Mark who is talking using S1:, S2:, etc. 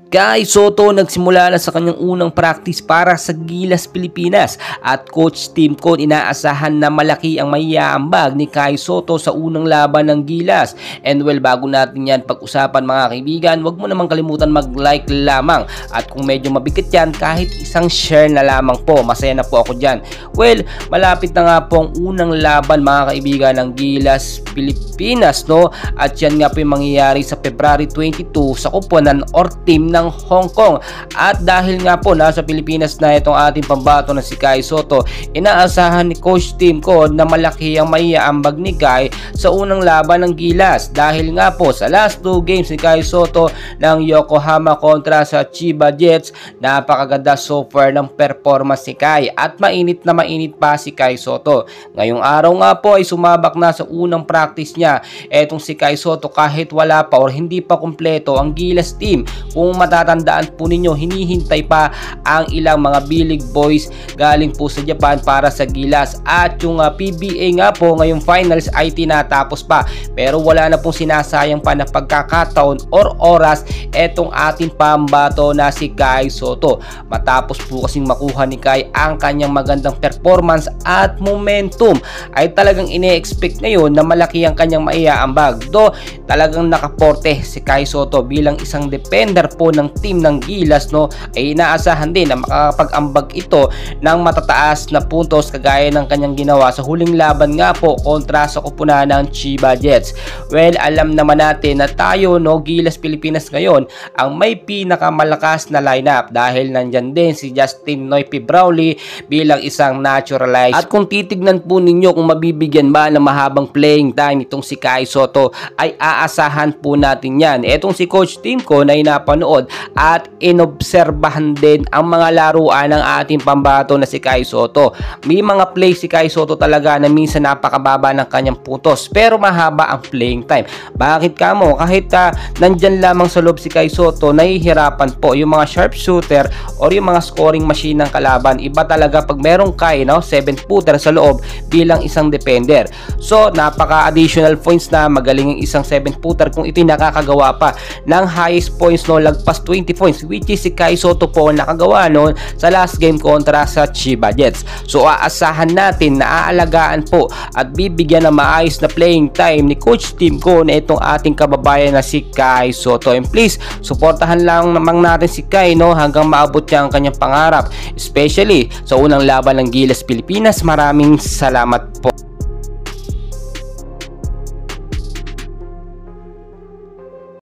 S1: Kai Sotto nagsimula na sa kanyang unang practice para sa Gilas Pilipinas at Coach Tim Cone inaasahan na malaki ang maiaambag ni Kai Sotto sa unang laban ng Gilas. And well, bago natin yan pag-usapan mga kaibigan, wag mo naman kalimutan mag-like lamang at kung medyo mabigat yan, kahit isang share na lamang po, masaya na po ako dyan. Well, malapit na nga po ang unang laban mga kaibigan ng Gilas Pilipinas, no? At yan nga po yung mangyayari sa February 22 sa kupunan or team ng Hong Kong. At dahil nga po nasa Pilipinas na itong ating pambato na si Kai Sotto, inaasahan ni Coach Tim Cone na malaki ang maiaambag ni Kai sa unang laban ng Gilas. Dahil nga po sa last 2 games ni Kai Sotto ng Yokohama kontra sa Chiba Jets, napakaganda so far ng performance ni Kai at mainit na mainit pa si Kai Sotto. Ngayong araw nga po ay sumabak na sa unang practice niya etong si Kai Sotto kahit wala pa or hindi pa kumpleto ang Gilas team. Kung matatandaan po ninyo, hinihintay pa ang ilang mga B-League boys galing po sa Japan para sa Gilas at yung PBA nga po ngayong finals ay tinatapos pa, pero wala na pong sinasayang pa na pagkakataon or oras etong ating pambato na si Kai Sotto. Matapos po kasing makuha ni Kai ang kanyang magandang performance at momentum, ay talagang ine-expect ngayon na malaki ang kanyang maiaambag. Do talagang nakaporte si Kai Sotto bilang isang defender po ng team ng Gilas, no, ay inaasahan din na makakapag-ambag ito ng matataas na puntos kagaya ng kanyang ginawa sa huling laban nga po kontra sa kupunan ng Chiba Jets. Well, alam naman natin na tayo, no, Gilas Pilipinas ngayon ang may pinakamalakas na lineup dahil nandyan din si Justin Noypi Brownlee bilang isang naturalized. At kung titignan po ninyo kung mabibigyan ba ng mahabang playing time itong si Kai Sotto, ay aasahan po natin yan. Etong si Coach Tim Cone ay napanood at inobserbahan din ang mga laruan ng ating pambato na si Kai Sotto. May mga play si Kai Sotto talaga na minsan napakababa ng kanyang puntos pero mahaba ang playing time. Bakit kamo? Kahit nandyan lamang sa loob si Kai Sotto, nahihirapan po yung mga sharpshooter or yung mga scoring machine ng kalaban. Iba talaga pag merong Kai, no, 7-footer sa loob bilang isang defender. So napaka-additional points na magaling ang isang 7-footer kung ito'y nakakagawa pa ng highest points, no, lagpas 20 points, which is si Kai Sotto po nakagawa noon sa last game kontra sa Chiba Jets. So aasahan natin na aalagaan po at bibigyan ng maayos na playing time ni Coach Tim Cone itong ating kababayan na si Kai Sotto. And please, suportahan lang naman natin si Kai, no, hanggang maabot niya ang kanyang pangarap, especially sa unang laban ng Gilas Pilipinas. Maraming salamat po.